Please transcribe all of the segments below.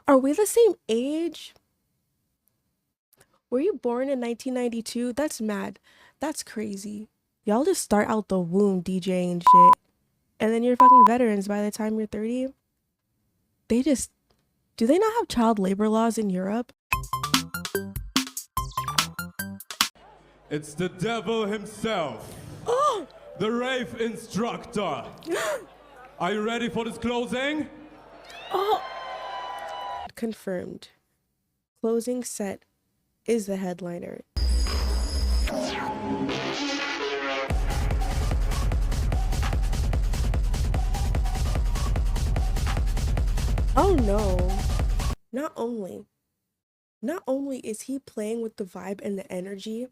Are we the same age? Were you born in 1992? That's mad. That's crazy. Y'all just start out the womb DJing shit. And then you're fucking veterans by the time you're 30. Do they not have child labor laws in Europe? It's the devil himself. Oh! The rave instructor. Are you ready for this closing? Oh! Confirmed. Closing set is the headliner. Oh no. Not only is he playing with the vibe and the energy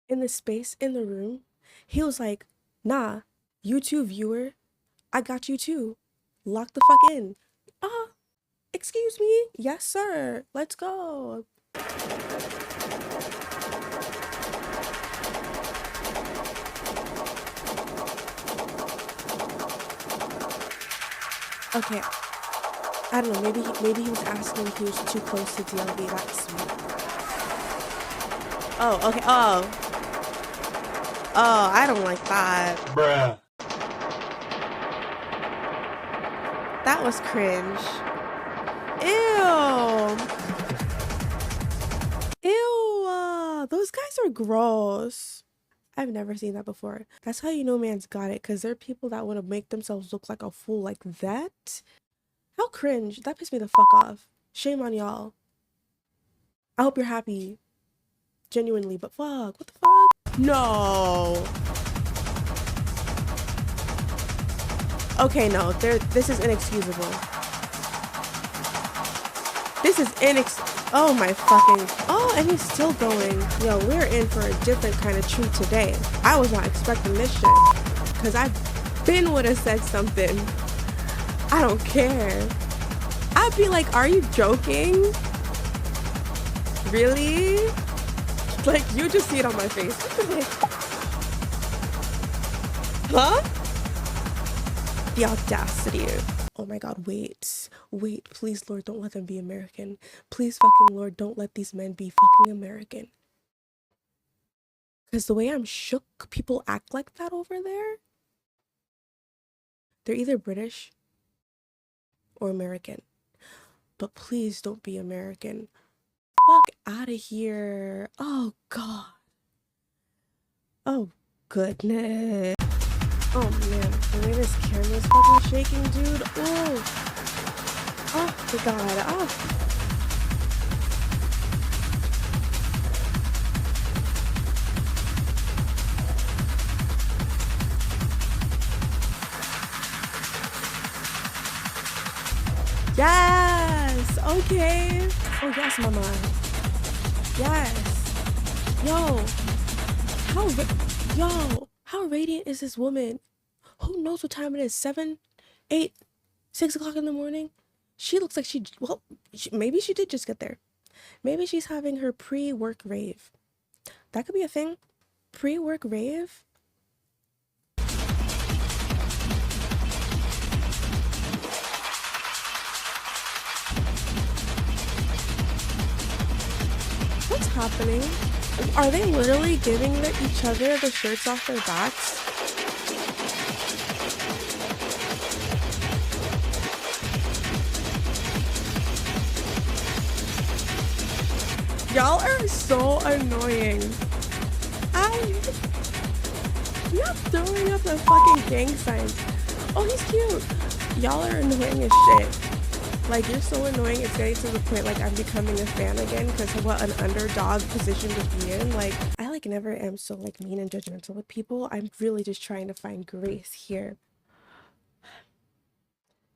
in the space in the room, he was like, nah, you too, viewer, I got you too. Lock the fuck in. Excuse me? Yes, sir. Let's go. Okay. I don't know, maybe he was asking if he was too close to DLB. That's sweet. Oh, okay. Oh, I don't like that. Bruh. That was cringe. Ew. Ew. Those guys are gross. I've never seen that before. That's how you know man's got it, because there are people that want to make themselves look like a fool like that. How cringe. That pissed me the fuck off. Shame on y'all. I hope you're happy. Genuinely, but fuck. What the fuck? No. Okay, no. This is inexcusable. Oh my fucking. Oh, and he's still going. Yo, we're in for a different kind of treat today. I was not expecting this shit. Because I would have said something. I don't care. I'd be like, are you joking? Really? Like, you just see it on my face. Huh? The audacity. Oh my god, wait. Wait, please, Lord, don't let them be American. Please, fucking Lord, don't let these men be fucking American. Because the way I'm shook, people act like that over there. They're either British or American. But please don't be American. Fuck out of here. Oh god. Oh goodness. Oh man, the way this camera's fucking shaking, dude. Oh. Oh my god. Oh. Yes! Okay! Oh yes, mama. Yes! How radiant is this woman? Who knows what time it is? 7, 8, 6 o'clock in the morning? She looks like maybe she did just get there. Maybe she's having her pre-work rave. That could be a thing. Pre-work rave? What's happening? Are they literally giving each other the shirts off their backs? Y'all are so annoying. You're throwing up the fucking gang signs. Oh, he's cute. Y'all are annoying as shit. Like, you're so annoying, it's getting to the point, like, I'm becoming a fan again, because what an underdog position to be in. Like, I, like, never am so, like, mean and judgmental with people. I'm really just trying to find grace here.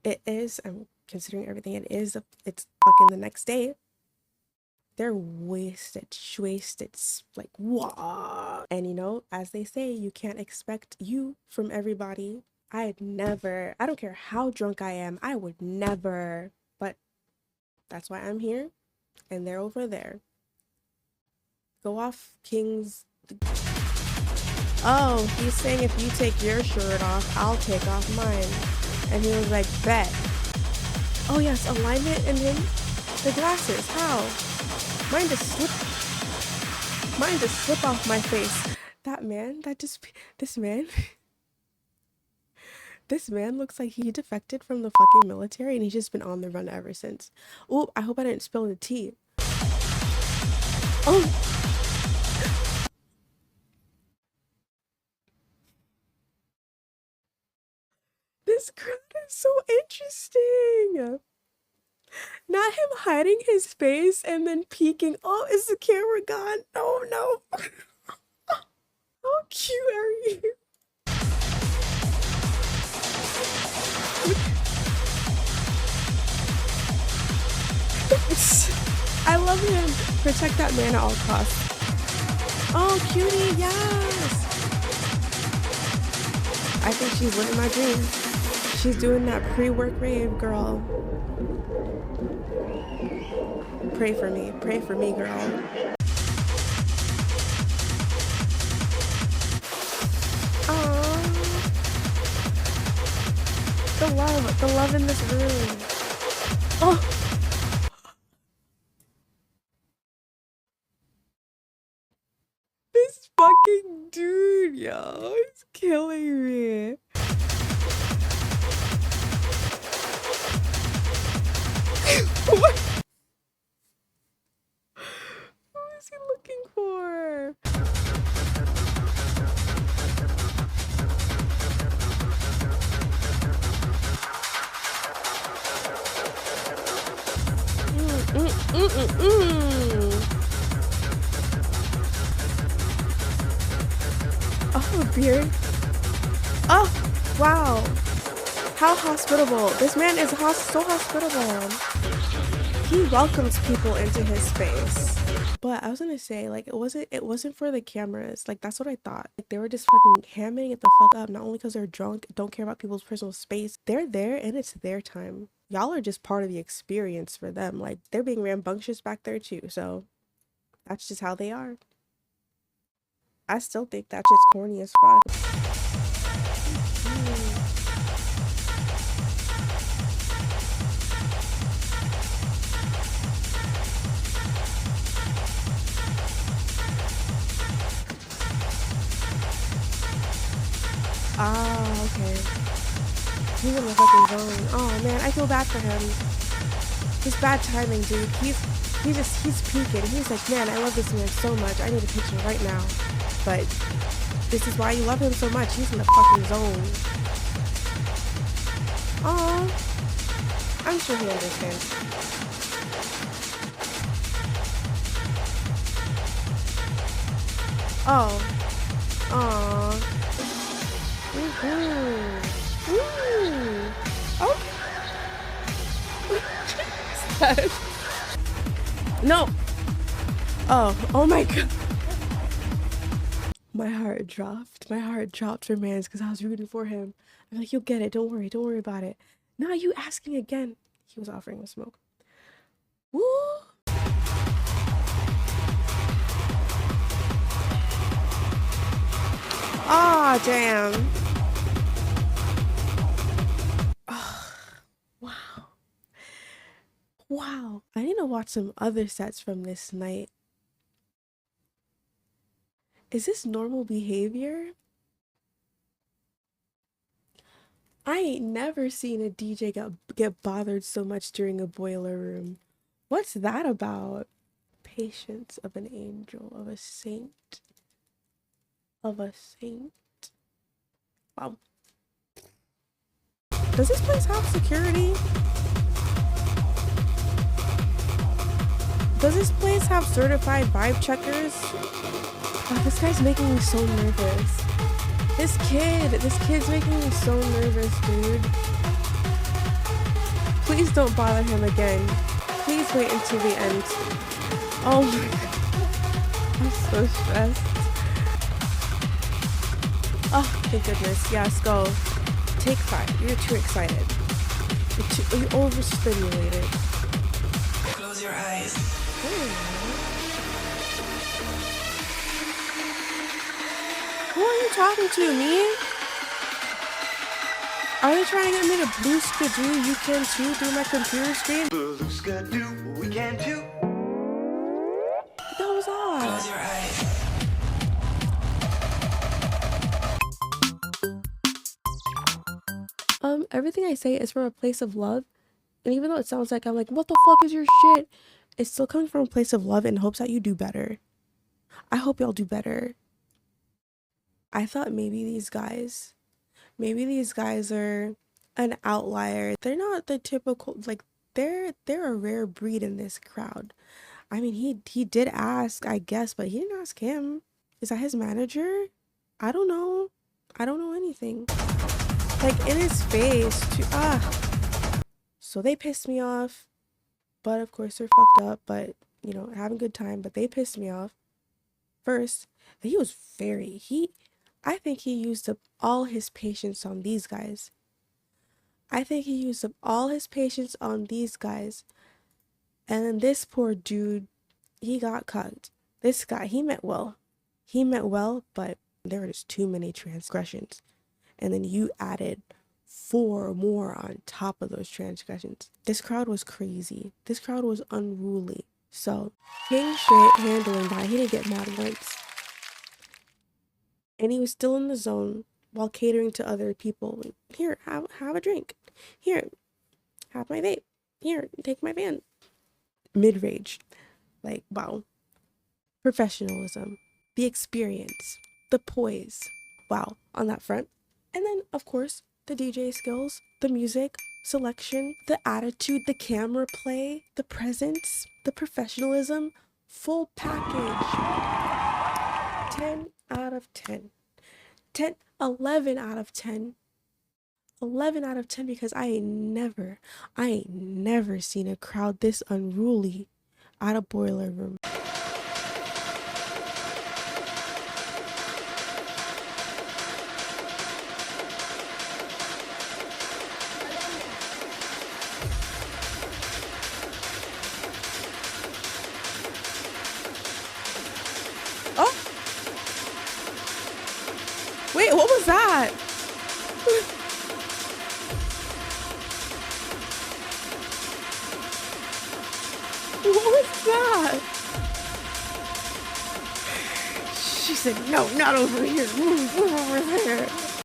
I'm considering everything it's fucking the next day. They're wasted, like, wow. And, you know, as they say, you can't expect you from everybody. I don't care how drunk I am, I would never. But that's why I'm here, and they're over there. Go off, kings. Oh, he's saying if you take your shirt off, I'll take off mine. And he was like, bet. Oh yes, alignment and then the glasses. How? Mine just slip off my face. That man, this man, this man looks like he defected from the fucking military and he's just been on the run ever since. Oh, I hope I didn't spill the tea. Oh. This crowd is so interesting. Not him hiding his face and then peeking. Oh, is the camera gone? Oh no. How cute are you? I love him. Protect that man at all costs. Oh, cutie, yes. I think she's living my dream. She's doing that pre-work rave, girl. Pray for me, girl. Aww. The love in this room. Oh. This fucking dude, yo, is killing me. What? What is he looking for? Oh, beard. Oh, wow. How hospitable. This man is so hospitable. He welcomes people into his space. But I was gonna say, like, it wasn't for the cameras. Like, that's what I thought. Like, they were just fucking hamming it the fuck up, not only because they're drunk, don't care about people's personal space. They're there and it's their time. Y'all are just part of the experience for them. Like, they're being rambunctious back there too, so that's just how they are. I still think that shit's corny as fuck. Ah, okay. He's in the fucking zone. Oh man, I feel bad for him. It's bad timing, dude. He's peeking. He's like, man, I love this man so much. I need a picture right now. But this is why you love him so much. He's in the fucking zone. Aw. I'm sure he understands. Oh. Aw. Oh. No. Oh my god. My heart dropped. My heart dropped for Mans because I was rooting for him. I'm like, you'll get it. Don't worry about it. Now you asking again. He was offering him smoke. Woo. Aw, damn. Oh, wow. Wow. I need to watch some other sets from this night. Is this normal behavior? I ain't never seen a DJ get bothered so much during a boiler room. What's that about? Patience of an angel, of a saint. Of a saint. Wow. Does this place have security? Does this place have certified vibe checkers? Oh, this guy's making me so nervous. This kid's making me so nervous, dude. Please don't bother him again. Please wait until the end. Oh my god. I'm so stressed. Oh, thank goodness. Yes, go. Take 5. You're too excited. You're overstimulated. Close your eyes. Who are you talking to, me? Are they trying to get me to blue skidoo? You can too through my computer screen? Blue skidoo, we can too. What the hell was Close that? your eyes. Everything I say is from a place of love. And even though it sounds like I'm like, what the fuck is your shit? It's still coming from a place of love and hopes that you do better. I hope y'all do better. I thought maybe these guys are an outlier. They're not the typical, like, they're a rare breed in this crowd. I mean, he did ask, I guess, but he didn't ask him. Is that his manager? I don't know. I don't know anything. Like, in his face, too. So they pissed me off, but of course they're fucked up, but, you know, having a good time, but they pissed me off. First, he was I think he used up all his patience on these guys. I think he used up all his patience on these guys. And then this poor dude, he got cucked. This guy, he meant well. He meant well, but there were just too many transgressions. And then you added 4 more on top of those transgressions. This crowd was crazy. This crowd was unruly. So, king shit handling that. He didn't get mad once. And he was still in the zone while catering to other people. Here, have a drink. Here, have my vape. Here, take my van. Mid-rage. Like, wow. Professionalism. The experience. The poise. Wow, on that front. And then, of course, the DJ skills, the music, selection, the attitude, the camera play, the presence, the professionalism, full package. 10 out of 10. 11 out of 10. 11 out of 10 because I ain't never seen a crowd this unruly at a boiler room. Oh! Wait, what was that? What was that? She said, no, not over here. Move over there.